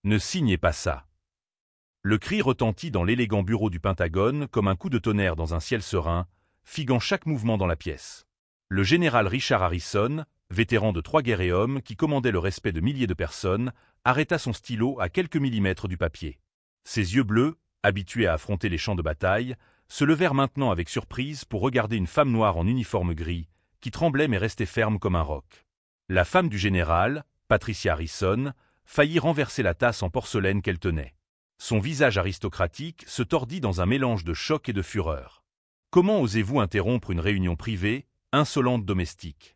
Ne signez pas ça. Le cri retentit dans l'élégant bureau du Pentagone comme un coup de tonnerre dans un ciel serein, figuant chaque mouvement dans la pièce. Le général Richard Harrison, vétéran de 3 guerres et hommes qui commandait le respect de milliers de personnes, arrêta son stylo à quelques millimètres du papier. Ses yeux bleus, habitués à affronter les champs de bataille, se levèrent maintenant avec surprise pour regarder une femme noire en uniforme gris, qui tremblait mais restait ferme comme un roc. La femme du général, Patricia Harrison, faillit renverser la tasse en porcelaine qu'elle tenait. Son visage aristocratique se tordit dans un mélange de choc et de fureur. « Comment osez-vous interrompre une réunion privée, insolente domestique ?»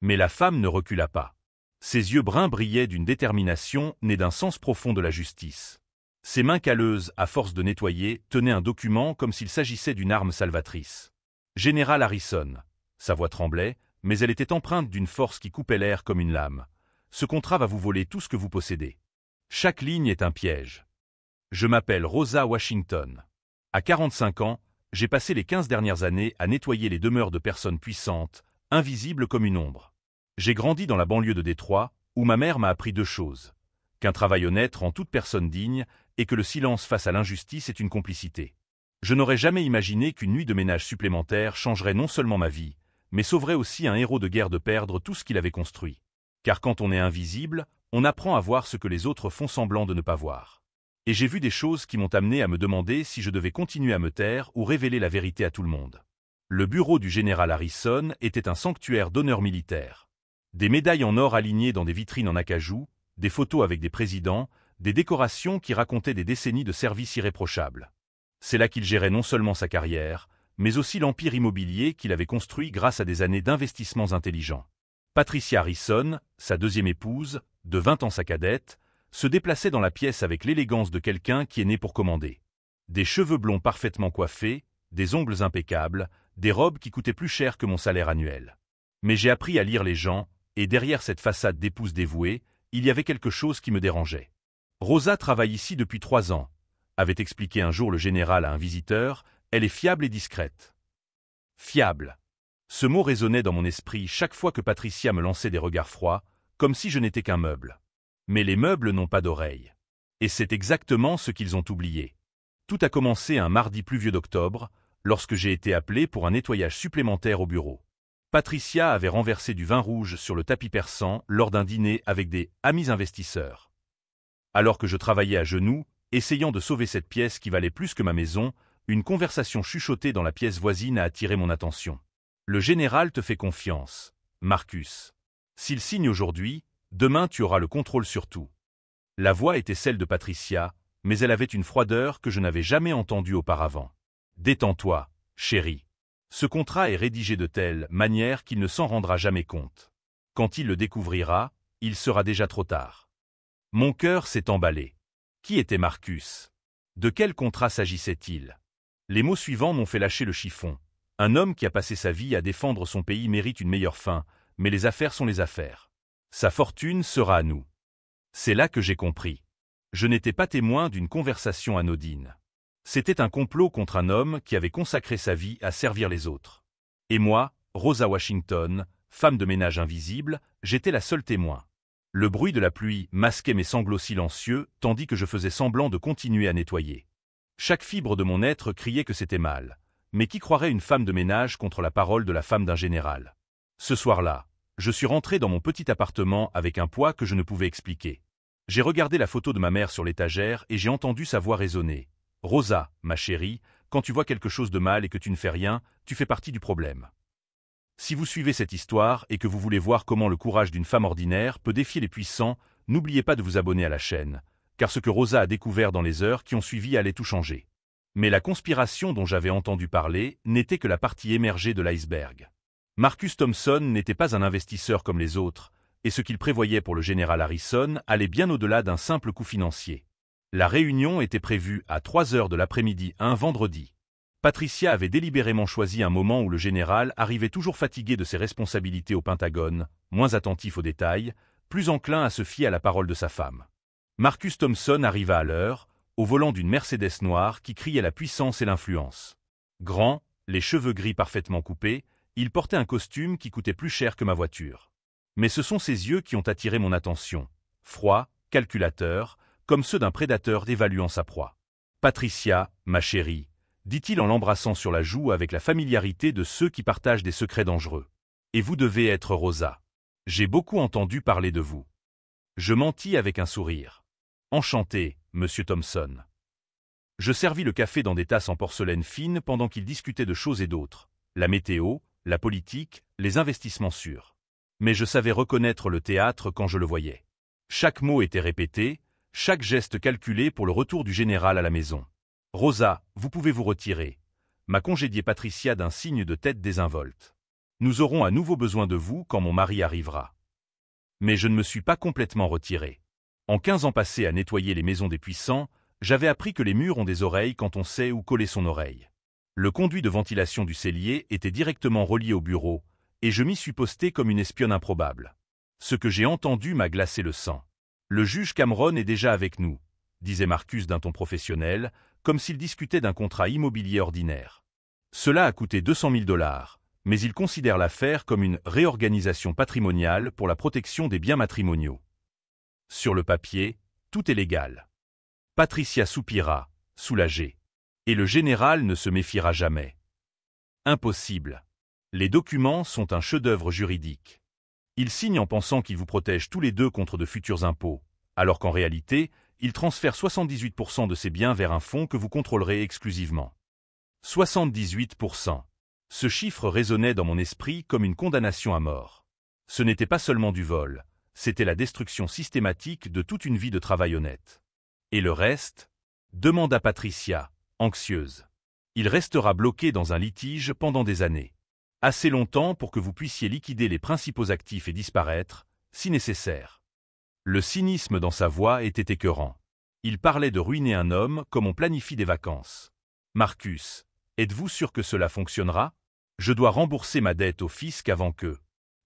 Mais la femme ne recula pas. Ses yeux bruns brillaient d'une détermination née d'un sens profond de la justice. Ses mains calleuses, à force de nettoyer, tenaient un document comme s'il s'agissait d'une arme salvatrice. « Général Harrison !» Sa voix tremblait, mais elle était empreinte d'une force qui coupait l'air comme une lame. « Ce contrat va vous voler tout ce que vous possédez. Chaque ligne est un piège. Je m'appelle Rosa Washington. À 45 ans, j'ai passé les 15 dernières années à nettoyer les demeures de personnes puissantes, invisibles comme une ombre. J'ai grandi dans la banlieue de Détroit, où ma mère m'a appris 2 choses. Qu'un travail honnête rend toute personne digne, et que le silence face à l'injustice est une complicité. Je n'aurais jamais imaginé qu'une nuit de ménage supplémentaire changerait non seulement ma vie, mais sauverait aussi un héros de guerre de perdre tout ce qu'il avait construit. Car quand on est invisible, on apprend à voir ce que les autres font semblant de ne pas voir. Et j'ai vu des choses qui m'ont amené à me demander si je devais continuer à me taire ou révéler la vérité à tout le monde. Le bureau du général Harrison était un sanctuaire d'honneur militaire. Des médailles en or alignées dans des vitrines en acajou, des photos avec des présidents, des décorations qui racontaient des décennies de service irréprochables. C'est là qu'il gérait non seulement sa carrière, mais aussi l'empire immobilier qu'il avait construit grâce à des années d'investissements intelligents. Patricia Harrison, sa 2e épouse, de 20 ans sa cadette, se déplaçait dans la pièce avec l'élégance de quelqu'un qui est né pour commander. Des cheveux blonds parfaitement coiffés, des ongles impeccables, des robes qui coûtaient plus cher que mon salaire annuel. Mais j'ai appris à lire les gens, et derrière cette façade d'épouse dévouée, il y avait quelque chose qui me dérangeait. Rosa travaille ici depuis 3 ans, avait expliqué un jour le général à un visiteur, elle est fiable et discrète. Fiable. Ce mot résonnait dans mon esprit chaque fois que Patricia me lançait des regards froids, comme si je n'étais qu'un meuble. Mais les meubles n'ont pas d'oreilles. Et c'est exactement ce qu'ils ont oublié. Tout a commencé un mardi pluvieux d'octobre, lorsque j'ai été appelé pour un nettoyage supplémentaire au bureau. Patricia avait renversé du vin rouge sur le tapis persan lors d'un dîner avec des amis investisseurs. Alors que je travaillais à genoux, essayant de sauver cette pièce qui valait plus que ma maison, une conversation chuchotée dans la pièce voisine a attiré mon attention. Le général te fait confiance, Marcus. S'il signe aujourd'hui, demain tu auras le contrôle sur tout. La voix était celle de Patricia, mais elle avait une froideur que je n'avais jamais entendue auparavant. Détends-toi, chérie. Ce contrat est rédigé de telle manière qu'il ne s'en rendra jamais compte. Quand il le découvrira, il sera déjà trop tard. Mon cœur s'est emballé. Qui était Marcus? De quel contrat s'agissait-il? Les mots suivants m'ont fait lâcher le chiffon. Un homme qui a passé sa vie à défendre son pays mérite une meilleure fin, mais les affaires sont les affaires. Sa fortune sera à nous. C'est là que j'ai compris. Je n'étais pas témoin d'une conversation anodine. C'était un complot contre un homme qui avait consacré sa vie à servir les autres. Et moi, Rosa Washington, femme de ménage invisible, j'étais la seule témoin. Le bruit de la pluie masquait mes sanglots silencieux, tandis que je faisais semblant de continuer à nettoyer. Chaque fibre de mon être criait que c'était mal. Mais qui croirait une femme de ménage contre la parole de la femme d'un général? Ce soir-là, je suis rentré dans mon petit appartement avec un poids que je ne pouvais expliquer. J'ai regardé la photo de ma mère sur l'étagère et j'ai entendu sa voix résonner. « Rosa, ma chérie, quand tu vois quelque chose de mal et que tu ne fais rien, tu fais partie du problème. » Si vous suivez cette histoire et que vous voulez voir comment le courage d'une femme ordinaire peut défier les puissants, n'oubliez pas de vous abonner à la chaîne, car ce que Rosa a découvert dans les heures qui ont suivi allait tout changer. Mais la conspiration dont j'avais entendu parler n'était que la partie émergée de l'iceberg. Marcus Thompson n'était pas un investisseur comme les autres, et ce qu'il prévoyait pour le général Harrison allait bien au-delà d'un simple coup financier. La réunion était prévue à 3 heures de l'après-midi un vendredi. Patricia avait délibérément choisi un moment où le général arrivait toujours fatigué de ses responsabilités au Pentagone, moins attentif aux détails, plus enclin à se fier à la parole de sa femme. Marcus Thompson arriva à l'heure, au volant d'une Mercedes noire qui criait la puissance et l'influence. Grand, les cheveux gris parfaitement coupés, il portait un costume qui coûtait plus cher que ma voiture. Mais ce sont ses yeux qui ont attiré mon attention. Froid, calculateur, comme ceux d'un prédateur évaluant sa proie. Patricia, ma chérie, dit-il en l'embrassant sur la joue avec la familiarité de ceux qui partagent des secrets dangereux. Et vous devez être Rosa. J'ai beaucoup entendu parler de vous. Je mentis avec un sourire. Enchanté, monsieur Thompson. Je servis le café dans des tasses en porcelaine fine pendant qu'ils discutaient de choses et d'autres, la météo, la politique, les investissements sûrs. Mais je savais reconnaître le théâtre quand je le voyais. Chaque mot était répété, chaque geste calculé pour le retour du général à la maison. « Rosa, vous pouvez vous retirer » m'a congédié Patricia d'un signe de tête désinvolte. « Nous aurons à nouveau besoin de vous quand mon mari arrivera. » Mais je ne me suis pas complètement retiré. En 15 ans passés à nettoyer les maisons des puissants, j'avais appris que les murs ont des oreilles quand on sait où coller son oreille. Le conduit de ventilation du cellier était directement relié au bureau, et je m'y suis posté comme une espionne improbable. Ce que j'ai entendu m'a glacé le sang. « Le juge Cameron est déjà avec nous », disait Marcus d'un ton professionnel, comme s'il discutait d'un contrat immobilier ordinaire. Cela a coûté 200 000 $, mais il considère l'affaire comme une réorganisation patrimoniale pour la protection des biens matrimoniaux. Sur le papier, tout est légal. Patricia soupira, soulagée. Et le général ne se méfiera jamais. Impossible. Les documents sont un chef-d'œuvre juridique. Il signe en pensant qu'il vous protège tous les deux contre de futurs impôts, alors qu'en réalité, il transfère 78% de ses biens vers un fonds que vous contrôlerez exclusivement. 78%. Ce chiffre résonnait dans mon esprit comme une condamnation à mort. Ce n'était pas seulement du vol, c'était la destruction systématique de toute une vie de travail honnête. Et le reste ? Demanda Patricia, anxieuse. Il restera bloqué dans un litige pendant des années. Assez longtemps pour que vous puissiez liquider les principaux actifs et disparaître, si nécessaire. Le cynisme dans sa voix était écœurant. Il parlait de ruiner un homme comme on planifie des vacances. Marcus, êtes-vous sûr que cela fonctionnera ? Je dois rembourser ma dette au fisc avant que...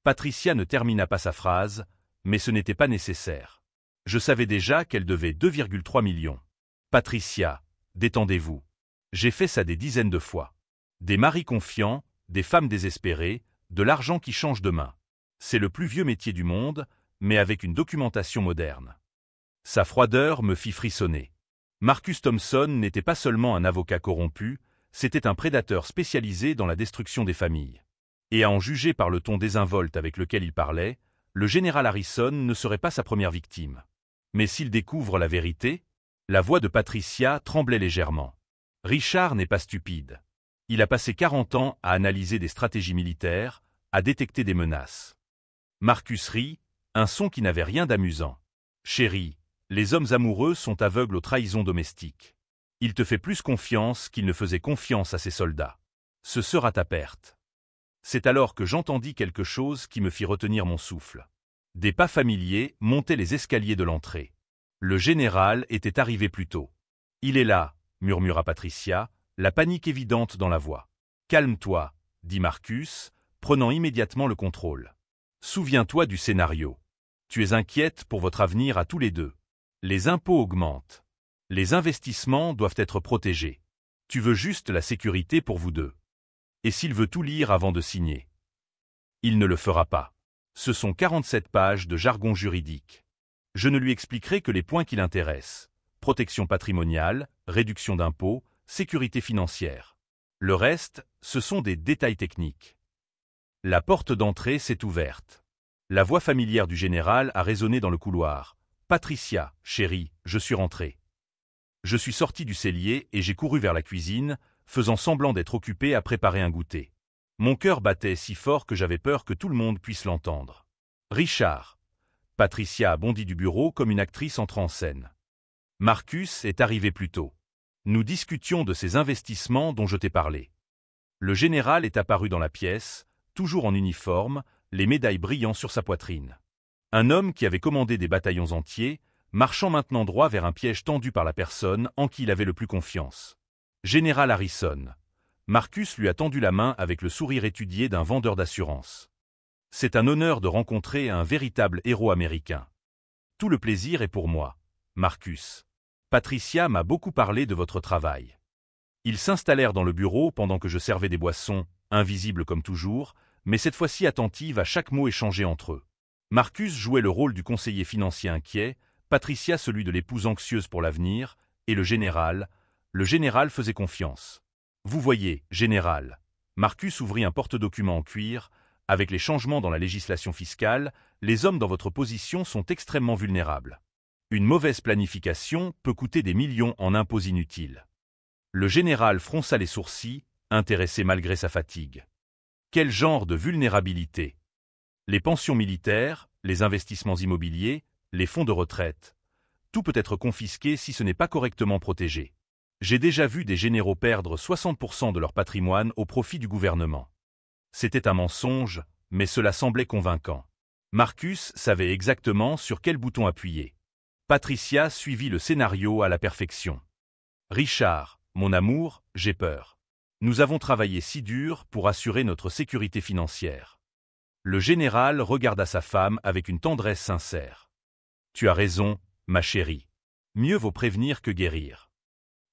Patricia ne termina pas sa phrase, mais ce n'était pas nécessaire. Je savais déjà qu'elle devait 2,3 millions. Patricia, détendez-vous. J'ai fait ça des dizaines de fois. Des maris confiants, des femmes désespérées, de l'argent qui change de main. C'est le plus vieux métier du monde, mais avec une documentation moderne. Sa froideur me fit frissonner. Marcus Thompson n'était pas seulement un avocat corrompu, c'était un prédateur spécialisé dans la destruction des familles. Et à en juger par le ton désinvolte avec lequel il parlait, le général Harrison ne serait pas sa première victime. Mais s'il découvre la vérité, la voix de Patricia tremblait légèrement. Richard n'est pas stupide. Il a passé 40 ans à analyser des stratégies militaires, à détecter des menaces. Marcus rit, un son qui n'avait rien d'amusant. Chérie, les hommes amoureux sont aveugles aux trahisons domestiques. Il te fait plus confiance qu'il ne faisait confiance à ses soldats. Ce sera ta perte. C'est alors que j'entendis quelque chose qui me fit retenir mon souffle. Des pas familiers montaient les escaliers de l'entrée. Le général était arrivé plus tôt. « Il est là », murmura Patricia, la panique évidente dans la voix. « Calme-toi », dit Marcus, prenant immédiatement le contrôle. « Souviens-toi du scénario. Tu es inquiète pour votre avenir à tous les deux. Les impôts augmentent. Les investissements doivent être protégés. Tu veux juste la sécurité pour vous deux. Et s'il veut tout lire avant de signer? Il ne le fera pas. Ce sont 47 pages de jargon juridique. Je ne lui expliquerai que les points qui l'intéressent. Protection patrimoniale, réduction d'impôts, sécurité financière. Le reste, ce sont des détails techniques. La porte d'entrée s'est ouverte. La voix familière du général a résonné dans le couloir. « Patricia, chérie, je suis rentré. » Je suis sorti du cellier et j'ai couru vers la cuisine, faisant semblant d'être occupé à préparer un goûter. Mon cœur battait si fort que j'avais peur que tout le monde puisse l'entendre. « Richard !» Patricia a bondi du bureau comme une actrice entrant en scène. « Marcus est arrivé plus tôt. Nous discutions de ces investissements dont je t'ai parlé. » Le général est apparu dans la pièce, toujours en uniforme, les médailles brillant sur sa poitrine. Un homme qui avait commandé des bataillons entiers, marchant maintenant droit vers un piège tendu par la personne en qui il avait le plus confiance. Général Harrison. Marcus lui a tendu la main avec le sourire étudié d'un vendeur d'assurance. C'est un honneur de rencontrer un véritable héros américain. Tout le plaisir est pour moi, Marcus. Patricia m'a beaucoup parlé de votre travail. Ils s'installèrent dans le bureau pendant que je servais des boissons, invisibles comme toujours, mais cette fois-ci attentive à chaque mot échangé entre eux. Marcus jouait le rôle du conseiller financier inquiet, Patricia celui de l'épouse anxieuse pour l'avenir, et le général faisait confiance. Vous voyez, général. Marcus ouvrit un porte-documents en cuir. Avec les changements dans la législation fiscale, les hommes dans votre position sont extrêmement vulnérables. Une mauvaise planification peut coûter des millions en impôts inutiles. Le général fronça les sourcils, intéressé malgré sa fatigue. Quel genre de vulnérabilité? Les pensions militaires, les investissements immobiliers, les fonds de retraite. Tout peut être confisqué si ce n'est pas correctement protégé. J'ai déjà vu des généraux perdre 60% de leur patrimoine au profit du gouvernement. C'était un mensonge, mais cela semblait convaincant. Marcus savait exactement sur quel bouton appuyer. Patricia suivit le scénario à la perfection. Richard, mon amour, j'ai peur. Nous avons travaillé si dur pour assurer notre sécurité financière. Le général regarda sa femme avec une tendresse sincère. Tu as raison, ma chérie. Mieux vaut prévenir que guérir.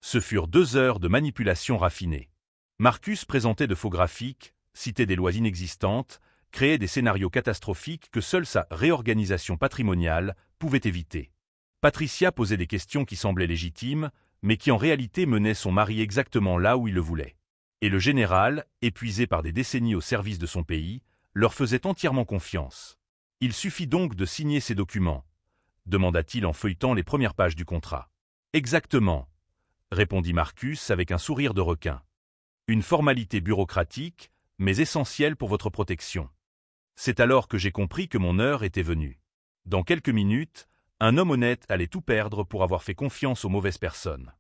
Ce furent 2 heures de manipulation raffinée. Marcus présentait de faux graphiques, citait des lois inexistantes, créait des scénarios catastrophiques que seule sa réorganisation patrimoniale pouvait éviter. Patricia posait des questions qui semblaient légitimes, mais qui en réalité menaient son mari exactement là où il le voulait. Et le général, épuisé par des décennies au service de son pays, leur faisait entièrement confiance. Il suffit donc de signer ces documents, demanda-t-il en feuilletant les premières pages du contrat. Exactement, répondit Marcus avec un sourire de requin. Une formalité bureaucratique, mais essentielle pour votre protection. C'est alors que j'ai compris que mon heure était venue. Dans quelques minutes, un homme honnête allait tout perdre pour avoir fait confiance aux mauvaises personnes.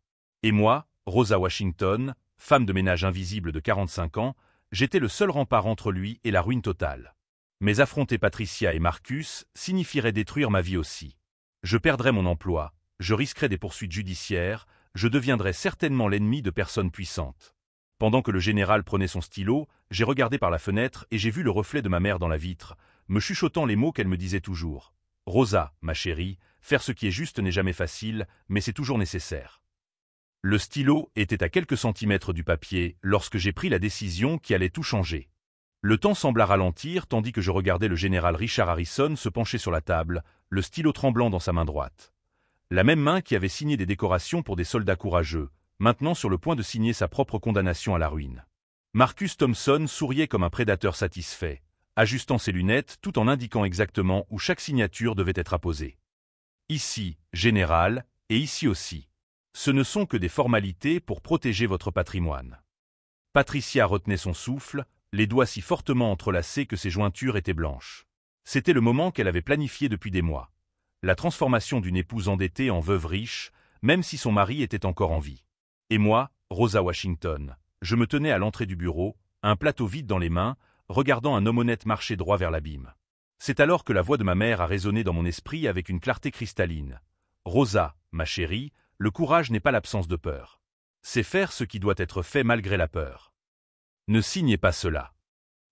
Et moi, Rosa Washington, femme de ménage invisible de 45 ans, j'étais le seul rempart entre lui et la ruine totale. Mais affronter Patricia et Marcus signifierait détruire ma vie aussi. Je perdrais mon emploi, je risquerais des poursuites judiciaires, je deviendrais certainement l'ennemi de personnes puissantes. Pendant que le général prenait son stylo, j'ai regardé par la fenêtre et j'ai vu le reflet de ma mère dans la vitre, me chuchotant les mots qu'elle me disait toujours. « Rosa, ma chérie, faire ce qui est juste n'est jamais facile, mais c'est toujours nécessaire. » Le stylo était à quelques centimètres du papier lorsque j'ai pris la décision qui allait tout changer. Le temps sembla ralentir tandis que je regardais le général Richard Harrison se pencher sur la table, le stylo tremblant dans sa main droite. La même main qui avait signé des décorations pour des soldats courageux, maintenant sur le point de signer sa propre condamnation à la ruine. Marcus Thompson souriait comme un prédateur satisfait, ajustant ses lunettes tout en indiquant exactement où chaque signature devait être apposée. Ici, général, et ici aussi. Ce ne sont que des formalités pour protéger votre patrimoine. Patricia retenait son souffle, les doigts si fortement entrelacés que ses jointures étaient blanches. C'était le moment qu'elle avait planifié depuis des mois. La transformation d'une épouse endettée en veuve riche, même si son mari était encore en vie. Et moi, Rosa Washington, je me tenais à l'entrée du bureau, un plateau vide dans les mains, regardant un homme honnête marcher droit vers l'abîme. C'est alors que la voix de ma mère a résonné dans mon esprit avec une clarté cristalline. « Rosa, ma chérie, le courage n'est pas l'absence de peur. C'est faire ce qui doit être fait malgré la peur. Ne signez pas cela. »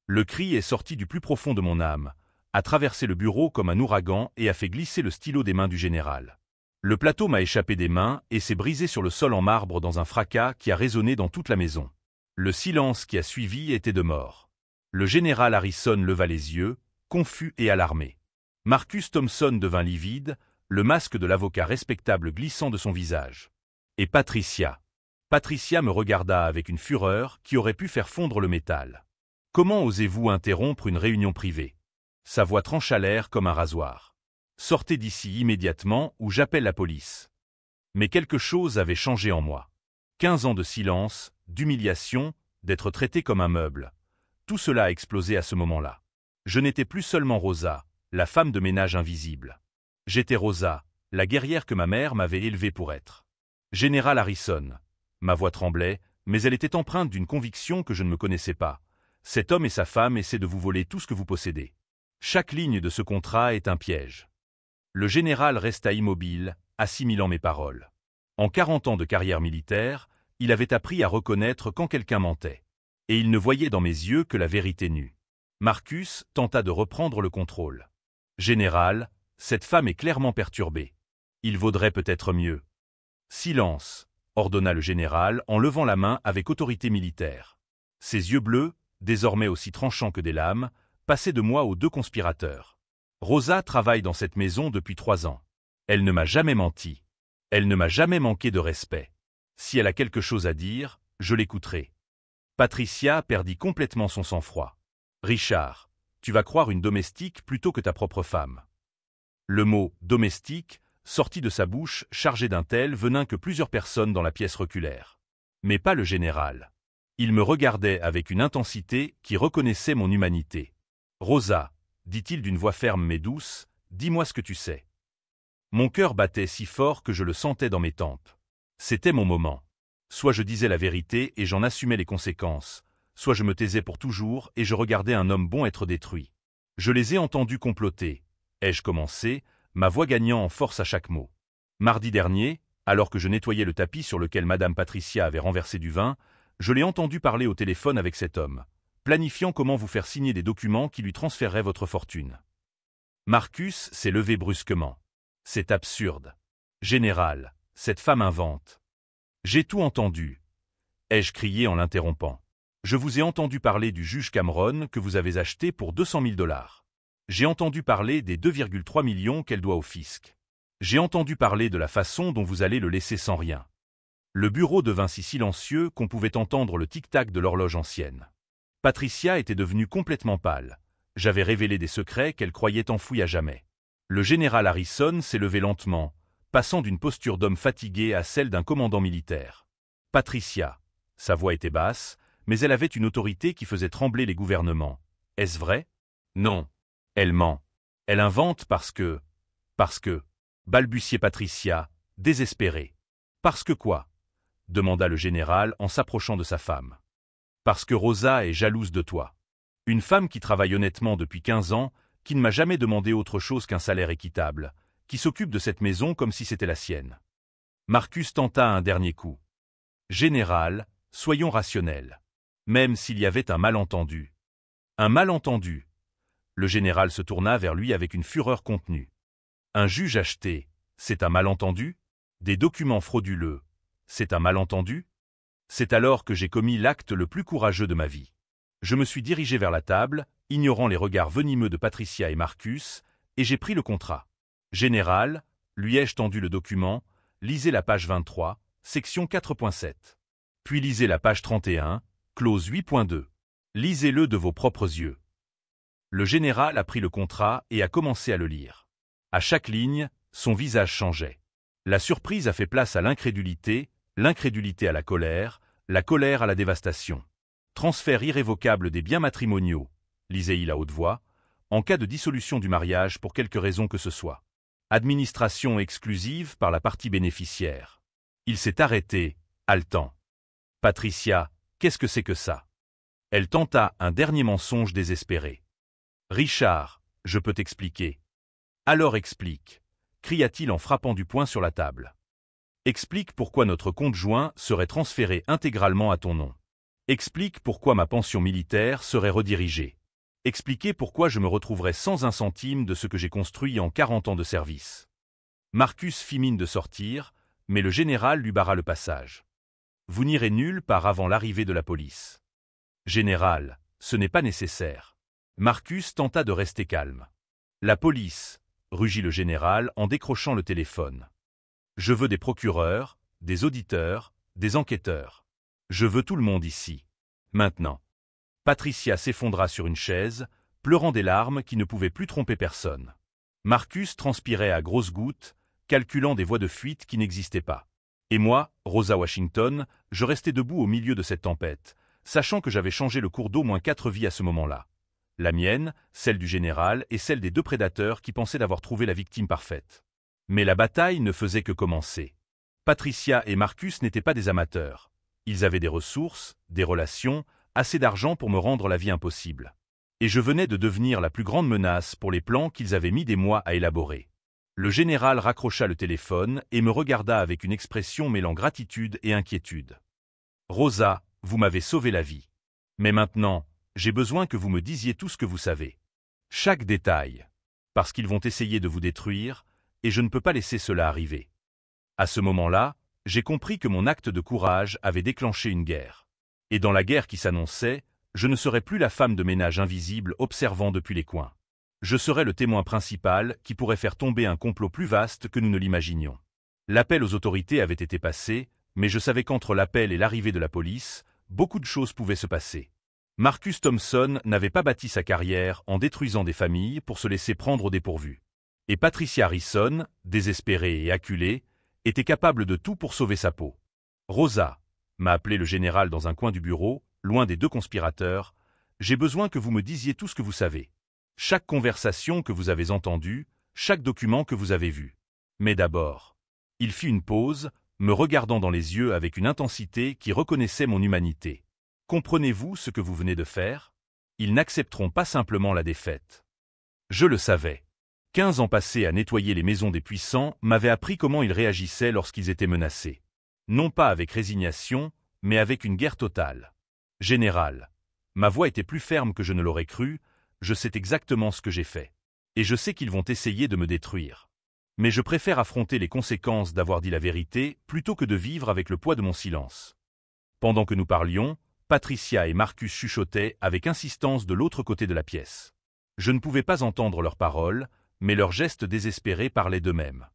Le cri est sorti du plus profond de mon âme, a traversé le bureau comme un ouragan et a fait glisser le stylo des mains du général. Le plateau m'a échappé des mains et s'est brisé sur le sol en marbre dans un fracas qui a résonné dans toute la maison. Le silence qui a suivi était de mort. Le général Harrison leva les yeux, confus et alarmé. Marcus Thompson devint livide, le masque de l'avocat respectable glissant de son visage. Et Patricia. Patricia me regarda avec une fureur qui aurait pu faire fondre le métal. « Comment osez-vous interrompre une réunion privée ?» Sa voix trancha l'air comme un rasoir. « Sortez d'ici immédiatement ou j'appelle la police. » Mais quelque chose avait changé en moi. 15 ans de silence, d'humiliation, d'être traité comme un meuble. Tout cela a explosé à ce moment-là. Je n'étais plus seulement Rosa, la femme de ménage invisible. J'étais Rosa, la guerrière que ma mère m'avait élevée pour être. Général Harrison. Ma voix tremblait, mais elle était empreinte d'une conviction que je ne me connaissais pas. Cet homme et sa femme essaient de vous voler tout ce que vous possédez. Chaque ligne de ce contrat est un piège. Le général resta immobile, assimilant mes paroles. En 40 ans de carrière militaire, il avait appris à reconnaître quand quelqu'un mentait. Et il ne voyait dans mes yeux que la vérité nue. Marcus tenta de reprendre le contrôle. « Général, cette femme est clairement perturbée. Il vaudrait peut-être mieux. » « Silence, » ordonna le général en levant la main avec autorité militaire. Ses yeux bleus, désormais aussi tranchants que des lames, passaient de moi aux 2 conspirateurs. Rosa travaille dans cette maison depuis 3 ans. Elle ne m'a jamais menti. Elle ne m'a jamais manqué de respect. Si elle a quelque chose à dire, je l'écouterai. Patricia perdit complètement son sang-froid. Richard, tu vas croire une domestique plutôt que ta propre femme. Le mot « domestique » sortit de sa bouche chargé d'un tel venin que plusieurs personnes dans la pièce reculèrent. Mais pas le général. Il me regardait avec une intensité qui reconnaissait mon humanité. « Rosa, dit-il d'une voix ferme mais douce, dis-moi ce que tu sais. » Mon cœur battait si fort que je le sentais dans mes tempes. C'était mon moment. Soit je disais la vérité et j'en assumais les conséquences, soit je me taisais pour toujours et je regardais un homme bon être détruit. Je les ai entendus comploter. Ai-je commencé, ma voix gagnant en force à chaque mot. Mardi dernier, alors que je nettoyais le tapis sur lequel Madame Patricia avait renversé du vin, je l'ai entendu parler au téléphone avec cet homme, planifiant comment vous faire signer des documents qui lui transféreraient votre fortune. Marcus s'est levé brusquement. C'est absurde. Général, cette femme invente. J'ai tout entendu. Ai-je crié en l'interrompant. Je vous ai entendu parler du juge Cameron que vous avez acheté pour 200 000 $. J'ai entendu parler des 2,3 millions qu'elle doit au fisc. J'ai entendu parler de la façon dont vous allez le laisser sans rien. Le bureau devint si silencieux qu'on pouvait entendre le tic-tac de l'horloge ancienne. Patricia était devenue complètement pâle. J'avais révélé des secrets qu'elle croyait enfouis à jamais. Le général Harrison s'est levé lentement, passant d'une posture d'homme fatigué à celle d'un commandant militaire. Patricia. Sa voix était basse, mais elle avait une autorité qui faisait trembler les gouvernements. Est-ce vrai? Non. Elle ment. Elle invente parce que, balbutiait Patricia, désespérée. Parce que quoi? Demanda le général en s'approchant de sa femme. Parce que Rosa est jalouse de toi. Une femme qui travaille honnêtement depuis 15 ans, qui ne m'a jamais demandé autre chose qu'un salaire équitable, qui s'occupe de cette maison comme si c'était la sienne. Marcus tenta un dernier coup. Général, soyons rationnels. Même s'il y avait un malentendu. Un malentendu. Le général se tourna vers lui avec une fureur contenue. Un juge acheté, c'est un malentendu? Des documents frauduleux, c'est un malentendu? C'est alors que j'ai commis l'acte le plus courageux de ma vie. Je me suis dirigé vers la table, ignorant les regards venimeux de Patricia et Marcus, et j'ai pris le contrat. Général, lui ai-je tendu le document, lisez la page 23, section 4.7. Puis lisez la page 31, clause 8.2. Lisez-le de vos propres yeux. Le général a pris le contrat et a commencé à le lire. À chaque ligne, son visage changeait. La surprise a fait place à l'incrédulité à la colère à la dévastation. Transfert irrévocable des biens matrimoniaux, lisait-il à haute voix, en cas de dissolution du mariage pour quelque raison que ce soit. Administration exclusive par la partie bénéficiaire. Il s'est arrêté, haletant. Patricia, qu'est-ce que c'est que ça? Elle tenta un dernier mensonge désespéré. Richard, je peux t'expliquer. Alors explique, cria-t-il en frappant du poing sur la table. Explique pourquoi notre compte joint serait transféré intégralement à ton nom. Explique pourquoi ma pension militaire serait redirigée. Expliquez pourquoi je me retrouverais sans un centime de ce que j'ai construit en 40 ans de service. Marcus fit mine de sortir, mais le général lui barra le passage. Vous n'irez nulle part avant l'arrivée de la police. Général, ce n'est pas nécessaire. Marcus tenta de rester calme. La police, rugit le général en décrochant le téléphone. Je veux des procureurs, des auditeurs, des enquêteurs. Je veux tout le monde ici. Maintenant. Patricia s'effondra sur une chaise, pleurant des larmes qui ne pouvaient plus tromper personne. Marcus transpirait à grosses gouttes, calculant des voies de fuite qui n'existaient pas. Et moi, Rosa Washington, je restais debout au milieu de cette tempête, sachant que j'avais changé le cours d'au moins 4 vies à ce moment-là. La mienne, celle du général et celle des 2 prédateurs qui pensaient d'avoir trouvé la victime parfaite. Mais la bataille ne faisait que commencer. Patricia et Marcus n'étaient pas des amateurs. Ils avaient des ressources, des relations, assez d'argent pour me rendre la vie impossible. Et je venais de devenir la plus grande menace pour les plans qu'ils avaient mis des mois à élaborer. Le général raccrocha le téléphone et me regarda avec une expression mêlant gratitude et inquiétude. « Rosa, vous m'avez sauvé la vie. Mais maintenant, j'ai besoin que vous me disiez tout ce que vous savez. Chaque détail. Parce qu'ils vont essayer de vous détruire, et je ne peux pas laisser cela arriver. » À ce moment-là, j'ai compris que mon acte de courage avait déclenché une guerre. Et dans la guerre qui s'annonçait, je ne serais plus la femme de ménage invisible observant depuis les coins. Je serais le témoin principal qui pourrait faire tomber un complot plus vaste que nous ne l'imaginions. L'appel aux autorités avait été passé, mais je savais qu'entre l'appel et l'arrivée de la police, beaucoup de choses pouvaient se passer. Marcus Thompson n'avait pas bâti sa carrière en détruisant des familles pour se laisser prendre au dépourvu. Et Patricia Harrison, désespérée et acculée, était capable de tout pour sauver sa peau. « Rosa », m'a appelé le général dans un coin du bureau, loin des deux conspirateurs, « j'ai besoin que vous me disiez tout ce que vous savez. Chaque conversation que vous avez entendue, chaque document que vous avez vu. Mais d'abord… » Il fit une pause, me regardant dans les yeux avec une intensité qui reconnaissait mon humanité. « Comprenez-vous ce que vous venez de faire? Ils n'accepteront pas simplement la défaite. » Je le savais. 15 ans passés à nettoyer les maisons des puissants m'avaient appris comment ils réagissaient lorsqu'ils étaient menacés. Non pas avec résignation, mais avec une guerre totale. « Général, ma voix était plus ferme que je ne l'aurais cru, je sais exactement ce que j'ai fait. Et je sais qu'ils vont essayer de me détruire. Mais je préfère affronter les conséquences d'avoir dit la vérité plutôt que de vivre avec le poids de mon silence. » Pendant que nous parlions, Patricia et Marcus chuchotaient avec insistance de l'autre côté de la pièce. Je ne pouvais pas entendre leurs paroles, mais leurs gestes désespérés parlaient d'eux-mêmes.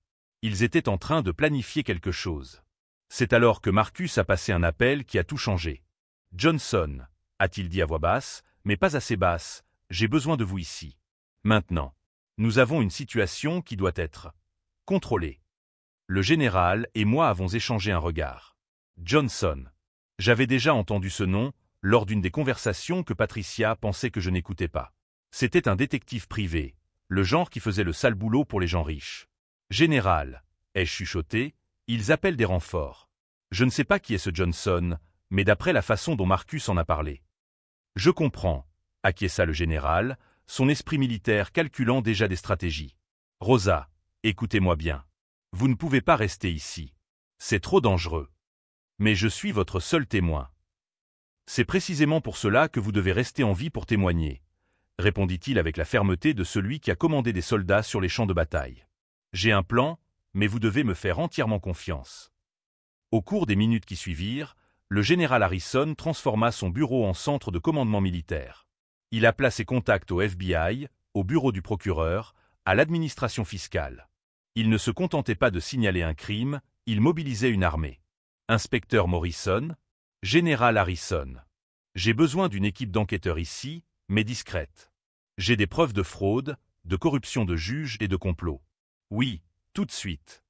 Ils étaient en train de planifier quelque chose. C'est alors que Marcus a passé un appel qui a tout changé. « Johnson », a-t-il dit à voix basse, mais pas assez basse, « j'ai besoin de vous ici. Maintenant. Nous avons une situation qui doit être contrôlée. » Le général et moi avons échangé un regard. Johnson. J'avais déjà entendu ce nom lors d'une des conversations que Patricia pensait que je n'écoutais pas. C'était un détective privé, le genre qui faisait le sale boulot pour les gens riches. « Général, ai-je chuchoté, ils appellent des renforts. Je ne sais pas qui est ce Johnson, mais d'après la façon dont Marcus en a parlé. »« Je comprends, » acquiesça le général, son esprit militaire calculant déjà des stratégies. « Rosa, écoutez-moi bien. Vous ne pouvez pas rester ici. C'est trop dangereux. Mais je suis votre seul témoin. C'est précisément pour cela que vous devez rester en vie pour témoigner, » répondit-il avec la fermeté de celui qui a commandé des soldats sur les champs de bataille. « J'ai un plan, mais vous devez me faire entièrement confiance. » Au cours des minutes qui suivirent, le général Harrison transforma son bureau en centre de commandement militaire. Il appela ses contacts au FBI, au bureau du procureur, à l'administration fiscale. Il ne se contentait pas de signaler un crime, il mobilisait une armée. Inspecteur Morrison, général Harrison. J'ai besoin d'une équipe d'enquêteurs ici, mais discrète. J'ai des preuves de fraude, de corruption de juges et de complot. Oui, tout de suite.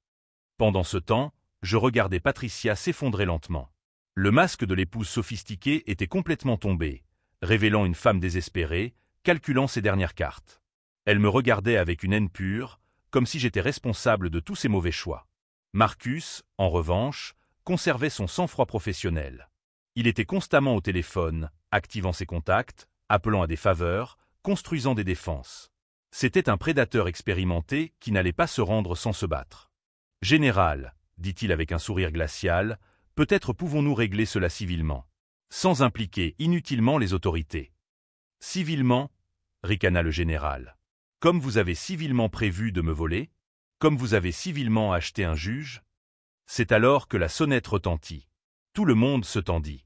Pendant ce temps, je regardais Patricia s'effondrer lentement. Le masque de l'épouse sophistiquée était complètement tombé, révélant une femme désespérée, calculant ses dernières cartes. Elle me regardait avec une haine pure, comme si j'étais responsable de tous ses mauvais choix. Marcus, en revanche, conservait son sang-froid professionnel. Il était constamment au téléphone, activant ses contacts, appelant à des faveurs, construisant des défenses. C'était un prédateur expérimenté qui n'allait pas se rendre sans se battre. « Général, » dit-il avec un sourire glacial, « peut-être pouvons-nous régler cela civilement, sans impliquer inutilement les autorités. »« Civilement » ricana le général. « Comme vous avez civilement prévu de me voler? Comme vous avez civilement acheté un juge ?» C'est alors que la sonnette retentit. Tout le monde se tendit.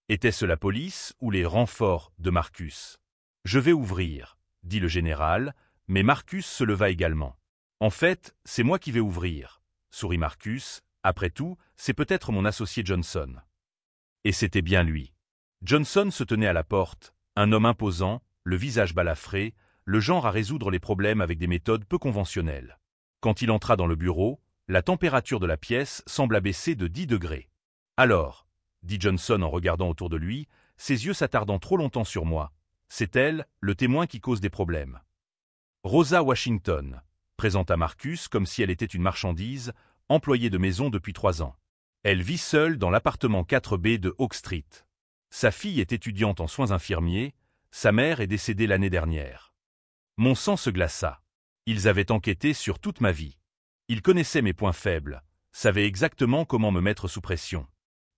Était-ce la police ou les renforts de Marcus? « Je vais ouvrir, » dit le général, mais Marcus se leva également. « En fait, c'est moi qui vais ouvrir, » sourit Marcus, « après tout, c'est peut-être mon associé Johnson. » Et c'était bien lui. Johnson se tenait à la porte, un homme imposant, le visage balafré, le genre à résoudre les problèmes avec des méthodes peu conventionnelles. Quand il entra dans le bureau, la température de la pièce sembla baisser de 10 degrés. « Alors » dit Johnson en regardant autour de lui, ses yeux s'attardant trop longtemps sur moi. « C'est elle, le témoin qui cause des problèmes. »« Rosa Washington » présenta Marcus comme si elle était une marchandise, employée de maison depuis 3 ans. Elle vit seule dans l'appartement 4B de Oak Street. Sa fille est étudiante en soins infirmiers, sa mère est décédée l'année dernière. Mon sang se glaça. Ils avaient enquêté sur toute ma vie. Ils connaissaient mes points faibles, savaient exactement comment me mettre sous pression.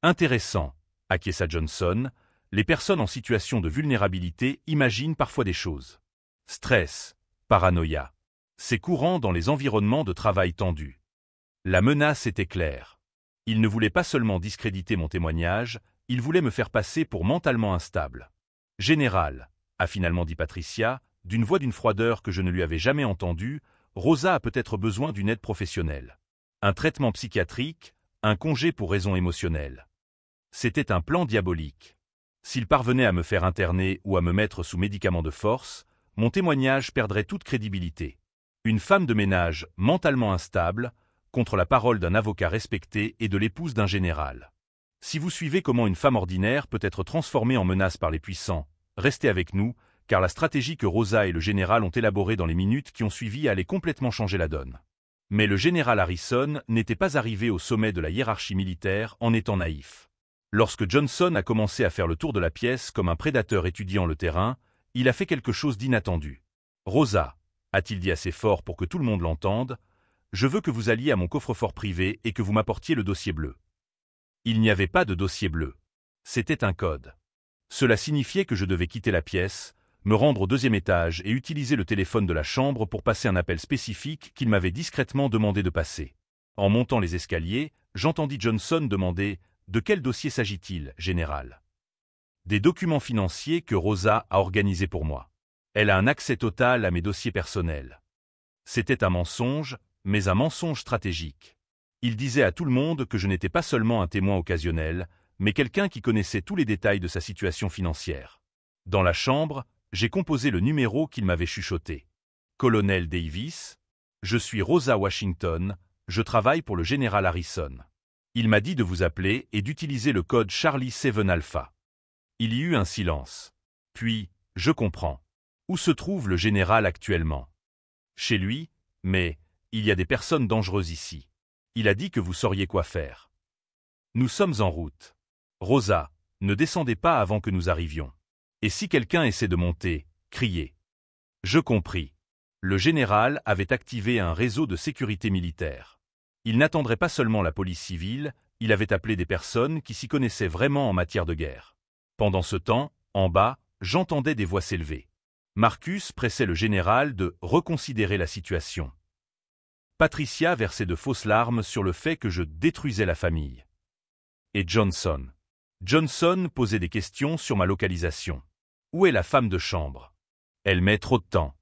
Intéressant, acquiesça Johnson, les personnes en situation de vulnérabilité imaginent parfois des choses. Stress, paranoïa. C'est courant dans les environnements de travail tendus. La menace était claire. Il ne voulait pas seulement discréditer mon témoignage, il voulait me faire passer pour mentalement instable. « Général », a finalement dit Patricia, d'une voix d'une froideur que je ne lui avais jamais entendue, Rosa a peut-être besoin d'une aide professionnelle. Un traitement psychiatrique, un congé pour raison émotionnelle. C'était un plan diabolique. S'il parvenait à me faire interner ou à me mettre sous médicaments de force, mon témoignage perdrait toute crédibilité. Une femme de ménage mentalement instable, contre la parole d'un avocat respecté et de l'épouse d'un général. Si vous suivez comment une femme ordinaire peut être transformée en menace par les puissants, restez avec nous, car la stratégie que Rosa et le général ont élaborée dans les minutes qui ont suivi allait complètement changer la donne. Mais le général Harrison n'était pas arrivé au sommet de la hiérarchie militaire en étant naïf. Lorsque Johnson a commencé à faire le tour de la pièce comme un prédateur étudiant le terrain, il a fait quelque chose d'inattendu. « Rosa », a-t-il dit assez fort pour que tout le monde l'entende, « je veux que vous alliez à mon coffre-fort privé et que vous m'apportiez le dossier bleu. » Il n'y avait pas de dossier bleu. C'était un code. Cela signifiait que je devais quitter la pièce, me rendre au 2e étage et utiliser le téléphone de la chambre pour passer un appel spécifique qu'il m'avait discrètement demandé de passer. En montant les escaliers, j'entendis Johnson demander « De quel dossier s'agit-il, général ?» Des documents financiers que Rosa a organisés pour moi. Elle a un accès total à mes dossiers personnels. C'était un mensonge, mais un mensonge stratégique. Il disait à tout le monde que je n'étais pas seulement un témoin occasionnel, mais quelqu'un qui connaissait tous les détails de sa situation financière. Dans la chambre, j'ai composé le numéro qu'il m'avait chuchoté. Colonel Davis, je suis Rosa Washington, je travaille pour le général Harrison. Il m'a dit de vous appeler et d'utiliser le code Charlie 7 Alpha. Il y eut un silence. Puis, je comprends. Où se trouve le général actuellement? Chez lui, mais il y a des personnes dangereuses ici. Il a dit que vous sauriez quoi faire. Nous sommes en route. Rosa, ne descendez pas avant que nous arrivions. Et si quelqu'un essaie de monter, criez. Je compris. Le général avait activé un réseau de sécurité militaire. Il n'attendrait pas seulement la police civile, il avait appelé des personnes qui s'y connaissaient vraiment en matière de guerre. Pendant ce temps, en bas, j'entendais des voix s'élever. Marcus pressait le général de reconsidérer la situation. Patricia versait de fausses larmes sur le fait que je détruisais la famille. Et Johnson. Johnson posait des questions sur ma localisation. Où est la femme de chambre? Elle met trop de temps.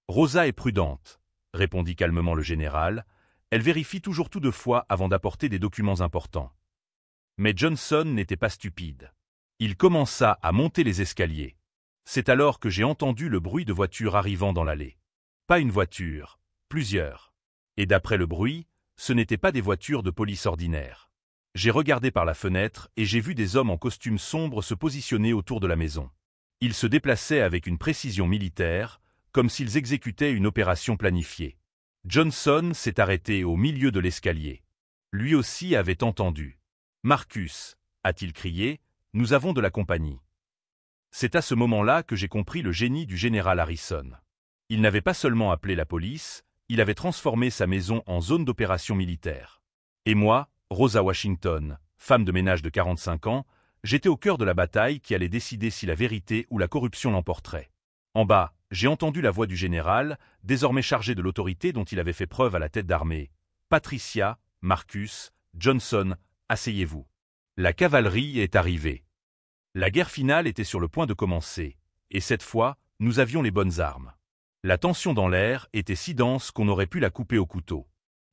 Rosa est prudente, répondit calmement le général. Elle vérifie toujours tout 2 fois avant d'apporter des documents importants. Mais Johnson n'était pas stupide. Il commença à monter les escaliers. C'est alors que j'ai entendu le bruit de voitures arrivant dans l'allée. Pas une voiture, plusieurs. Et d'après le bruit, ce n'étaient pas des voitures de police ordinaires. J'ai regardé par la fenêtre et j'ai vu des hommes en costume sombre se positionner autour de la maison. Ils se déplaçaient avec une précision militaire, comme s'ils exécutaient une opération planifiée. Johnson s'est arrêté au milieu de l'escalier. Lui aussi avait entendu. « Marcus » a-t-il crié, « nous avons de la compagnie. » C'est à ce moment-là que j'ai compris le génie du général Harrison. Il n'avait pas seulement appelé la police, il avait transformé sa maison en zone d'opération militaire. Et moi, Rosa Washington, femme de ménage de 45 ans, j'étais au cœur de la bataille qui allait décider si la vérité ou la corruption l'emporterait. En bas, j'ai entendu la voix du général, désormais chargé de l'autorité dont il avait fait preuve à la tête d'armée. « Patricia, Marcus, Johnson, asseyez-vous. La cavalerie est arrivée. » La guerre finale était sur le point de commencer, et cette fois, nous avions les bonnes armes. La tension dans l'air était si dense qu'on aurait pu la couper au couteau.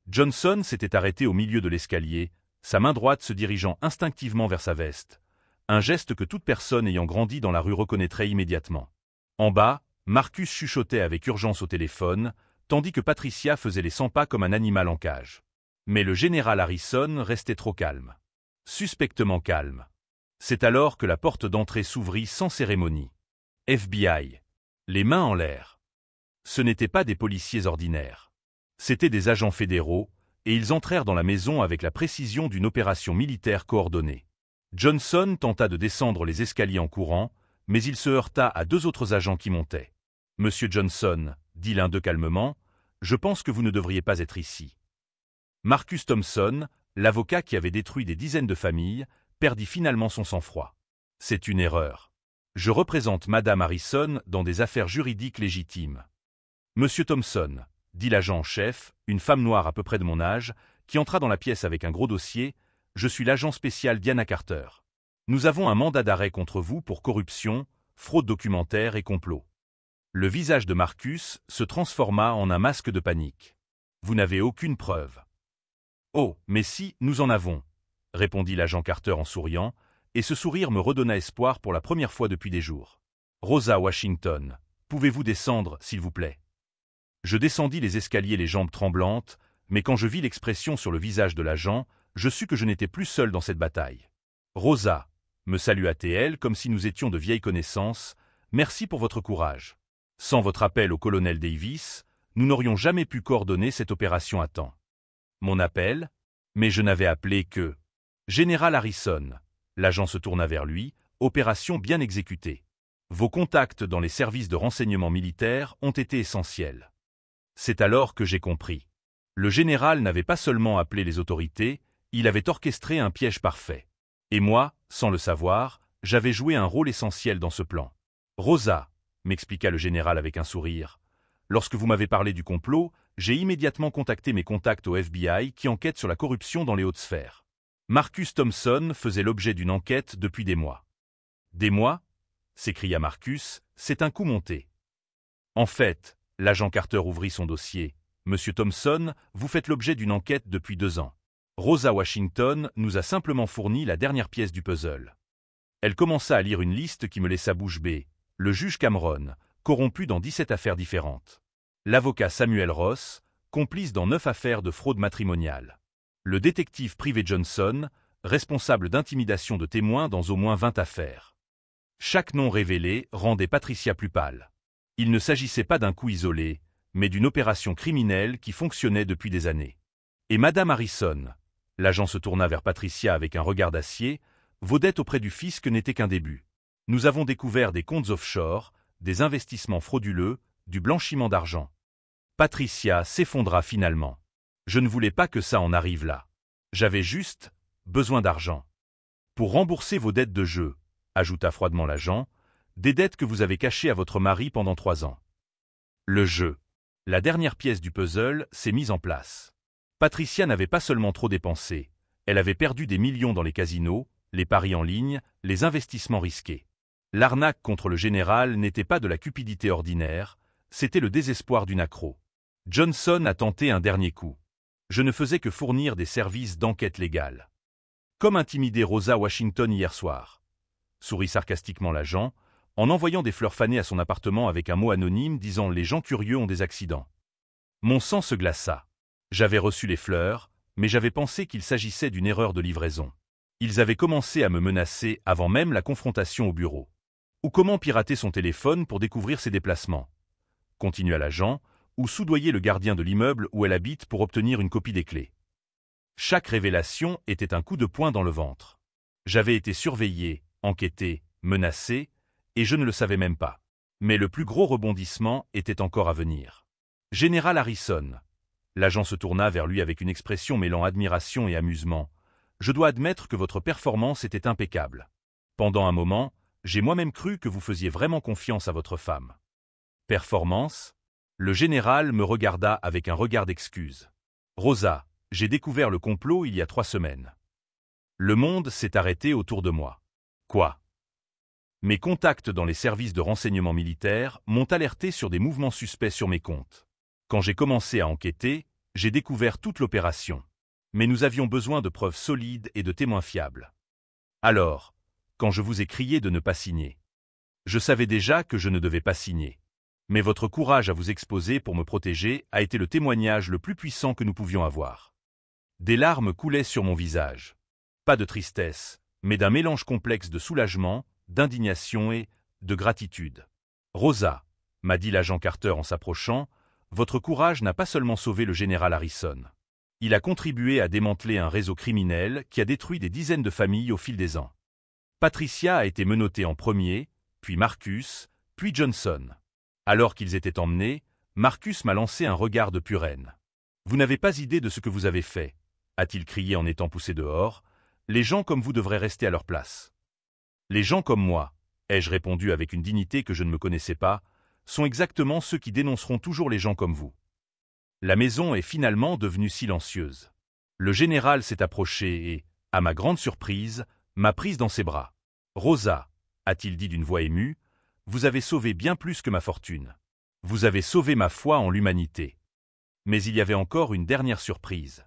Johnson s'était arrêté au milieu de l'escalier, sa main droite se dirigeant instinctivement vers sa veste, un geste que toute personne ayant grandi dans la rue reconnaîtrait immédiatement. En bas, Marcus chuchotait avec urgence au téléphone, tandis que Patricia faisait les 100 pas comme un animal en cage. Mais le général Harrison restait trop calme. Suspectement calme. C'est alors que la porte d'entrée s'ouvrit sans cérémonie. FBI. Les mains en l'air. Ce n'étaient pas des policiers ordinaires. C'étaient des agents fédéraux, et ils entrèrent dans la maison avec la précision d'une opération militaire coordonnée. Johnson tenta de descendre les escaliers en courant, mais il se heurta à 2 autres agents qui montaient. « Monsieur Johnson, » dit l'un d'eux calmement, « je pense que vous ne devriez pas être ici. » Marcus Thompson, l'avocat qui avait détruit des dizaines de familles, perdit finalement son sang-froid. « C'est une erreur. Je représente Madame Harrison dans des affaires juridiques légitimes. »« Monsieur Thompson, » dit l'agent en chef, une femme noire à peu près de mon âge, qui entra dans la pièce avec un gros dossier, « je suis l'agent spécial Diana Carter. Nous avons un mandat d'arrêt contre vous pour corruption, fraude documentaire et complot. » Le visage de Marcus se transforma en un masque de panique. Vous n'avez aucune preuve. Oh, mais si, nous en avons, répondit l'agent Carter en souriant, et ce sourire me redonna espoir pour la première fois depuis des jours. Rosa Washington, pouvez-vous descendre, s'il vous plaît? Je descendis les escaliers les jambes tremblantes, mais quand je vis l'expression sur le visage de l'agent, je sus que je n'étais plus seul dans cette bataille. Rosa, me salua-t-elle comme si nous étions de vieilles connaissances, merci pour votre courage. Sans votre appel au colonel Davis, nous n'aurions jamais pu coordonner cette opération à temps. Mon appel? Mais je n'avais appelé que Général Harrison. L'agent se tourna vers lui, opération bien exécutée. Vos contacts dans les services de renseignement militaire ont été essentiels. C'est alors que j'ai compris. Le général n'avait pas seulement appelé les autorités, il avait orchestré un piège parfait. Et moi, sans le savoir, j'avais joué un rôle essentiel dans ce plan. Rosa, m'expliqua le général avec un sourire, lorsque vous m'avez parlé du complot, j'ai immédiatement contacté mes contacts au FBI qui enquêtent sur la corruption dans les hautes sphères. Marcus Thompson faisait l'objet d'une enquête depuis des mois. Des mois? S'écria Marcus, c'est un coup monté. En fait, l'agent Carter ouvrit son dossier. Monsieur Thompson, vous faites l'objet d'une enquête depuis 2 ans. Rosa Washington nous a simplement fourni la dernière pièce du puzzle. Elle commença à lire une liste qui me laissa bouche bée. Le juge Cameron, corrompu dans 17 affaires différentes. L'avocat Samuel Ross, complice dans 9 affaires de fraude matrimoniale. Le détective privé Johnson, responsable d'intimidation de témoins dans au moins 20 affaires. Chaque nom révélé rendait Patricia plus pâle. Il ne s'agissait pas d'un coup isolé, mais d'une opération criminelle qui fonctionnait depuis des années. Et Madame Harrison, l'agent se tourna vers Patricia avec un regard d'acier, vos dettes auprès du fisc n'étaient qu'un début. Nous avons découvert des comptes offshore, des investissements frauduleux, du blanchiment d'argent. Patricia s'effondra finalement. Je ne voulais pas que ça en arrive là. J'avais juste besoin d'argent. Pour rembourser vos dettes de jeu, ajouta froidement l'agent, des dettes que vous avez cachées à votre mari pendant 3 ans. Le jeu. La dernière pièce du puzzle s'est mise en place. Patricia n'avait pas seulement trop dépensé, elle avait perdu des millions dans les casinos, les paris en ligne, les investissements risqués. L'arnaque contre le général n'était pas de la cupidité ordinaire, c'était le désespoir d'une accro. Johnson a tenté un dernier coup. Je ne faisais que fournir des services d'enquête légale. Comme intimider Rosa Washington hier soir. Sourit sarcastiquement l'agent, en envoyant des fleurs fanées à son appartement avec un mot anonyme disant « Les gens curieux ont des accidents ». Mon sang se glaça. J'avais reçu les fleurs, mais j'avais pensé qu'il s'agissait d'une erreur de livraison. Ils avaient commencé à me menacer avant même la confrontation au bureau. Ou comment pirater son téléphone pour découvrir ses déplacements, continua l'agent, ou soudoyer le gardien de l'immeuble où elle habite pour obtenir une copie des clés. Chaque révélation était un coup de poing dans le ventre. J'avais été surveillé, enquêté, menacé, et je ne le savais même pas. Mais le plus gros rebondissement était encore à venir. Général Harrison. L'agent se tourna vers lui avec une expression mêlant admiration et amusement. Je dois admettre que votre performance était impeccable. Pendant un moment, j'ai moi-même cru que vous faisiez vraiment confiance à votre femme. Performance? Le général me regarda avec un regard d'excuse. Rosa, j'ai découvert le complot il y a 3 semaines. Le monde s'est arrêté autour de moi. Quoi? Mes contacts dans les services de renseignement militaire m'ont alerté sur des mouvements suspects sur mes comptes. Quand j'ai commencé à enquêter, j'ai découvert toute l'opération. Mais nous avions besoin de preuves solides et de témoins fiables. Alors, quand je vous ai crié de ne pas signer, je savais déjà que je ne devais pas signer. Mais votre courage à vous exposer pour me protéger a été le témoignage le plus puissant que nous pouvions avoir. Des larmes coulaient sur mon visage. Pas de tristesse, mais d'un mélange complexe de soulagement, d'indignation et de gratitude. Rosa, m'a dit l'agent Carter en s'approchant, votre courage n'a pas seulement sauvé le général Harrison. Il a contribué à démanteler un réseau criminel qui a détruit des dizaines de familles au fil des ans. Patricia a été menottée en premier, puis Marcus, puis Johnson. Alors qu'ils étaient emmenés, Marcus m'a lancé un regard de pure haine. « Vous n'avez pas idée de ce que vous avez fait », a-t-il crié en étant poussé dehors. « Les gens comme vous devraient rester à leur place. » Les gens comme moi, ai-je répondu avec une dignité que je ne me connaissais pas, sont exactement ceux qui dénonceront toujours les gens comme vous. La maison est finalement devenue silencieuse. Le général s'est approché et, à ma grande surprise, m'a prise dans ses bras. « Rosa, a-t-il dit d'une voix émue, vous avez sauvé bien plus que ma fortune. Vous avez sauvé ma foi en l'humanité. Mais il y avait encore une dernière surprise.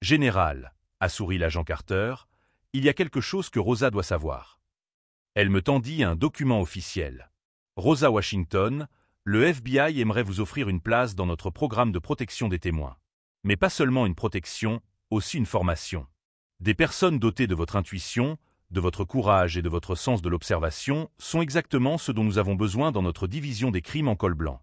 Général, a souri l'agent Carter, il y a quelque chose que Rosa doit savoir. Elle me tendit un document officiel. Rosa Washington, le FBI aimerait vous offrir une place dans notre programme de protection des témoins. Mais pas seulement une protection, aussi une formation. Des personnes dotées de votre intuition, de votre courage et de votre sens de l'observation sont exactement ce dont nous avons besoin dans notre division des crimes en col blanc.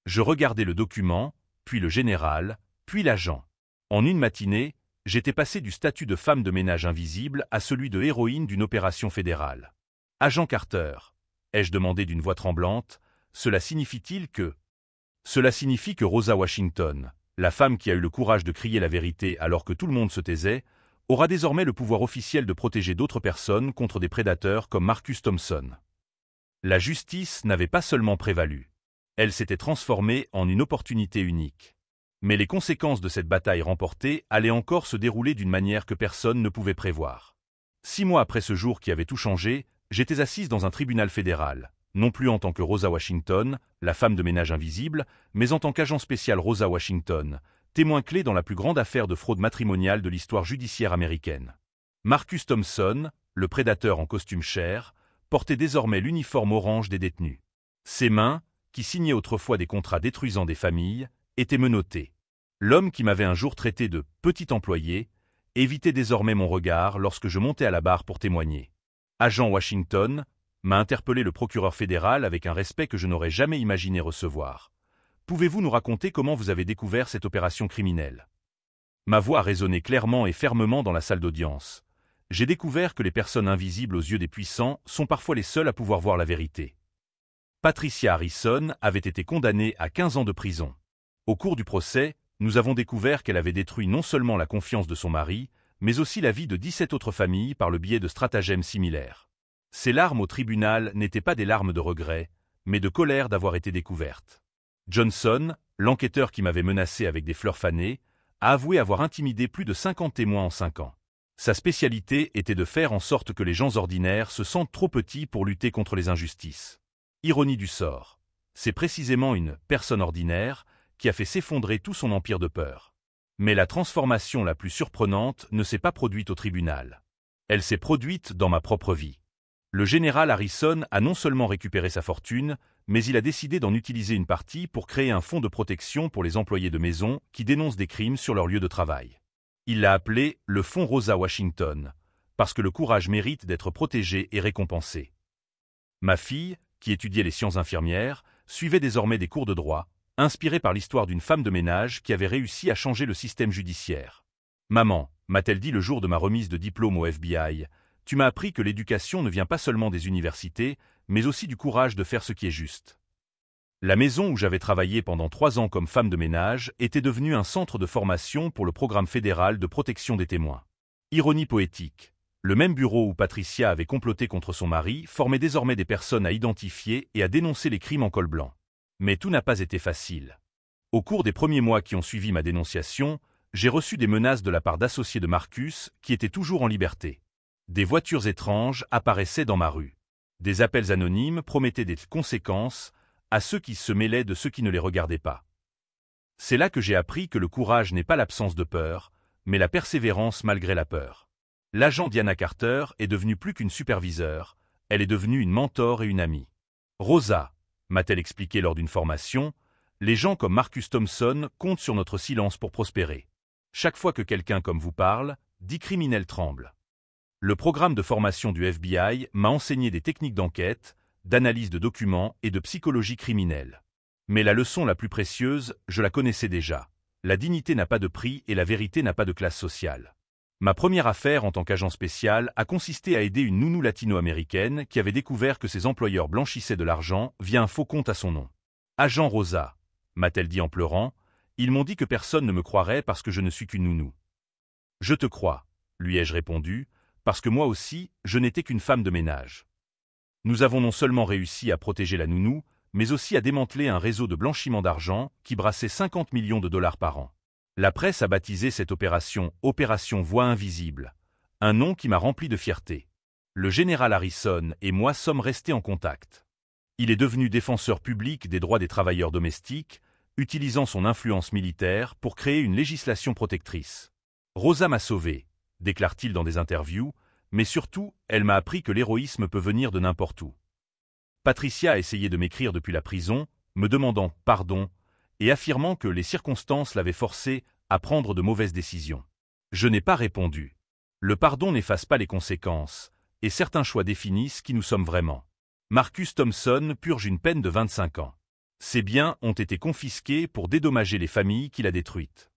Je regardai le document, puis le général, puis l'agent. En une matinée, j'étais passé du statut de femme de ménage invisible à celui de héroïne d'une opération fédérale. Agent Carter, ai-je demandé d'une voix tremblante, cela signifie-t-il que… Cela signifie que Rosa Washington, la femme qui a eu le courage de crier la vérité alors que tout le monde se taisait, aura désormais le pouvoir officiel de protéger d'autres personnes contre des prédateurs comme Marcus Thompson. La justice n'avait pas seulement prévalu. Elle s'était transformée en une opportunité unique. Mais les conséquences de cette bataille remportée allaient encore se dérouler d'une manière que personne ne pouvait prévoir. 6 mois après ce jour qui avait tout changé, j'étais assise dans un tribunal fédéral, non plus en tant que Rosa Washington, la femme de ménage invisible, mais en tant qu'agent spécial Rosa Washington, témoin clé dans la plus grande affaire de fraude matrimoniale de l'histoire judiciaire américaine. Marcus Thompson, le prédateur en costume chair, portait désormais l'uniforme orange des détenus. Ses mains, qui signaient autrefois des contrats détruisant des familles, étaient menottées. L'homme qui m'avait un jour traité de « petit employé » évitait désormais mon regard lorsque je montais à la barre pour témoigner. Agent Washington, m'a interpellé le procureur fédéral avec un respect que je n'aurais jamais imaginé recevoir. Pouvez-vous nous raconter comment vous avez découvert cette opération criminelle? Ma voix résonnait clairement et fermement dans la salle d'audience. J'ai découvert que les personnes invisibles aux yeux des puissants sont parfois les seules à pouvoir voir la vérité. Patricia Harrison avait été condamnée à 15 ans de prison. Au cours du procès, nous avons découvert qu'elle avait détruit non seulement la confiance de son mari, mais aussi la vie de 17 autres familles par le biais de stratagèmes similaires. Ces larmes au tribunal n'étaient pas des larmes de regret, mais de colère d'avoir été découvertes. Johnson, l'enquêteur qui m'avait menacé avec des fleurs fanées, a avoué avoir intimidé plus de 50 témoins en 5 ans. Sa spécialité était de faire en sorte que les gens ordinaires se sentent trop petits pour lutter contre les injustices. Ironie du sort. C'est précisément une personne ordinaire qui a fait s'effondrer tout son empire de peur. Mais la transformation la plus surprenante ne s'est pas produite au tribunal. Elle s'est produite dans ma propre vie. Le général Harrison a non seulement récupéré sa fortune, mais il a décidé d'en utiliser une partie pour créer un fonds de protection pour les employés de maison qui dénoncent des crimes sur leur lieu de travail. Il l'a appelé le Fonds Rosa Washington, parce que le courage mérite d'être protégé et récompensé. Ma fille, qui étudiait les sciences infirmières, suivait désormais des cours de droit, inspirée par l'histoire d'une femme de ménage qui avait réussi à changer le système judiciaire. « Maman, m'a-t-elle dit le jour de ma remise de diplôme au FBI, tu m'as appris que l'éducation ne vient pas seulement des universités, mais aussi du courage de faire ce qui est juste. » La maison où j'avais travaillé pendant 3 ans comme femme de ménage était devenue un centre de formation pour le programme fédéral de protection des témoins. Ironie poétique. Le même bureau où Patricia avait comploté contre son mari formait désormais des personnes à identifier et à dénoncer les crimes en col blanc. Mais tout n'a pas été facile. Au cours des premiers mois qui ont suivi ma dénonciation, j'ai reçu des menaces de la part d'associés de Marcus qui étaient toujours en liberté. Des voitures étranges apparaissaient dans ma rue. Des appels anonymes promettaient des conséquences à ceux qui se mêlaient de ceux qui ne les regardaient pas. C'est là que j'ai appris que le courage n'est pas l'absence de peur, mais la persévérance malgré la peur. L'agent Diana Carter est devenue plus qu'une superviseure, elle est devenue une mentor et une amie. Rosa, m'a-t-elle expliqué lors d'une formation, les gens comme Marcus Thompson comptent sur notre silence pour prospérer. Chaque fois que quelqu'un comme vous parle, 10 criminels tremblent. Le programme de formation du FBI m'a enseigné des techniques d'enquête, d'analyse de documents et de psychologie criminelle. Mais la leçon la plus précieuse, je la connaissais déjà. La dignité n'a pas de prix et la vérité n'a pas de classe sociale. Ma première affaire en tant qu'agent spécial a consisté à aider une nounou latino-américaine qui avait découvert que ses employeurs blanchissaient de l'argent via un faux compte à son nom. « Agent Rosa », m'a-t-elle dit en pleurant, « ils m'ont dit que personne ne me croirait parce que je ne suis qu'une nounou. »« Je te crois », lui ai-je répondu, parce que moi aussi, je n'étais qu'une femme de ménage. Nous avons non seulement réussi à protéger la nounou, mais aussi à démanteler un réseau de blanchiment d'argent qui brassait 50 millions de dollars par an. La presse a baptisé cette opération « Opération Voix Invisible », un nom qui m'a rempli de fierté. Le général Harrison et moi sommes restés en contact. Il est devenu défenseur public des droits des travailleurs domestiques, utilisant son influence militaire pour créer une législation protectrice. Rosa m'a sauvé, déclare-t-il dans des interviews, mais surtout, elle m'a appris que l'héroïsme peut venir de n'importe où. Patricia a essayé de m'écrire depuis la prison, me demandant pardon et affirmant que les circonstances l'avaient forcée à prendre de mauvaises décisions. Je n'ai pas répondu. Le pardon n'efface pas les conséquences, et certains choix définissent qui nous sommes vraiment. Marcus Thompson purge une peine de 25 ans. Ses biens ont été confisqués pour dédommager les familles qu'il a détruites.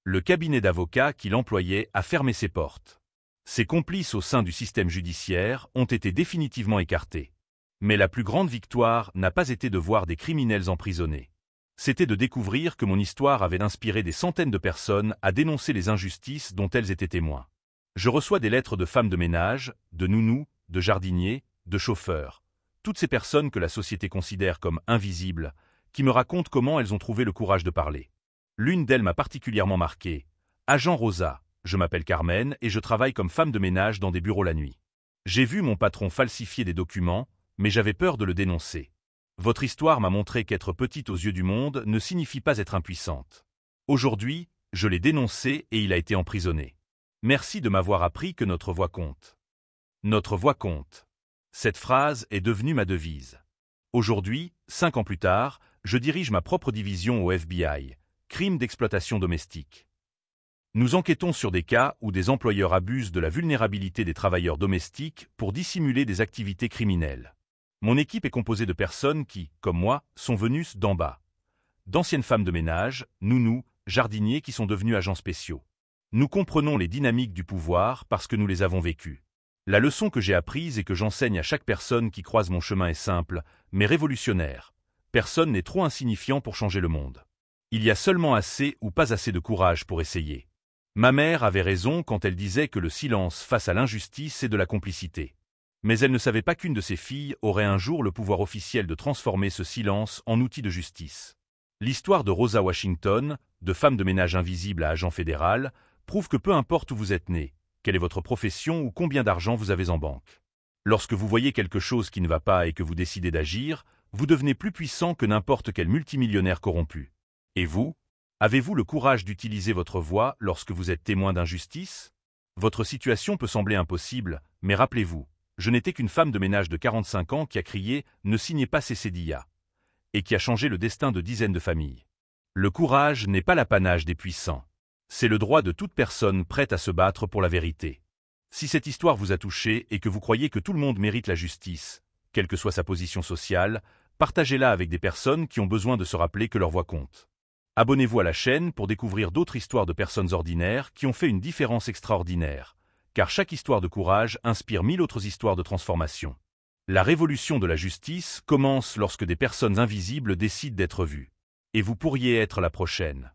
Le cabinet d'avocats qu'il employait a fermé ses portes. Ses complices au sein du système judiciaire ont été définitivement écartés. Mais la plus grande victoire n'a pas été de voir des criminels emprisonnés. C'était de découvrir que mon histoire avait inspiré des centaines de personnes à dénoncer les injustices dont elles étaient témoins. Je reçois des lettres de femmes de ménage, de nounous, de jardiniers, de chauffeurs, toutes ces personnes que la société considère comme invisibles, qui me racontent comment elles ont trouvé le courage de parler. L'une d'elles m'a particulièrement marqué. Agent Rosa, je m'appelle Carmen et je travaille comme femme de ménage dans des bureaux la nuit. J'ai vu mon patron falsifier des documents, mais j'avais peur de le dénoncer. Votre histoire m'a montré qu'être petite aux yeux du monde ne signifie pas être impuissante. Aujourd'hui, je l'ai dénoncé et il a été emprisonné. Merci de m'avoir appris que notre voix compte. Notre voix compte. Cette phrase est devenue ma devise. Aujourd'hui, 5 ans plus tard, je dirige ma propre division au FBI, crimes d'exploitation domestique. Nous enquêtons sur des cas où des employeurs abusent de la vulnérabilité des travailleurs domestiques pour dissimuler des activités criminelles. Mon équipe est composée de personnes qui, comme moi, sont venues d'en bas. D'anciennes femmes de ménage, nounous, jardiniers qui sont devenus agents spéciaux. Nous comprenons les dynamiques du pouvoir parce que nous les avons vécues. La leçon que j'ai apprise et que j'enseigne à chaque personne qui croise mon chemin est simple, mais révolutionnaire. Personne n'est trop insignifiant pour changer le monde. Il y a seulement assez ou pas assez de courage pour essayer. Ma mère avait raison quand elle disait que le silence face à l'injustice est de la complicité. Mais elle ne savait pas qu'une de ses filles aurait un jour le pouvoir officiel de transformer ce silence en outil de justice. L'histoire de Rosa Washington, de femme de ménage invisible à agent fédéral, prouve que peu importe où vous êtes né, quelle est votre profession ou combien d'argent vous avez en banque. Lorsque vous voyez quelque chose qui ne va pas et que vous décidez d'agir, vous devenez plus puissant que n'importe quel multimillionnaire corrompu. Et vous ? Avez-vous le courage d'utiliser votre voix lorsque vous êtes témoin d'injustice ? Votre situation peut sembler impossible, mais rappelez-vous, je n'étais qu'une femme de ménage de 45 ans qui a crié « Ne signez pas ces CDIA » et qui a changé le destin de dizaines de familles. Le courage n'est pas l'apanage des puissants. C'est le droit de toute personne prête à se battre pour la vérité. Si cette histoire vous a touché et que vous croyez que tout le monde mérite la justice, quelle que soit sa position sociale, partagez-la avec des personnes qui ont besoin de se rappeler que leur voix compte. Abonnez-vous à la chaîne pour découvrir d'autres histoires de personnes ordinaires qui ont fait une différence extraordinaire, car chaque histoire de courage inspire 1000 autres histoires de transformation. La révolution de la justice commence lorsque des personnes invisibles décident d'être vues. Et vous pourriez être la prochaine.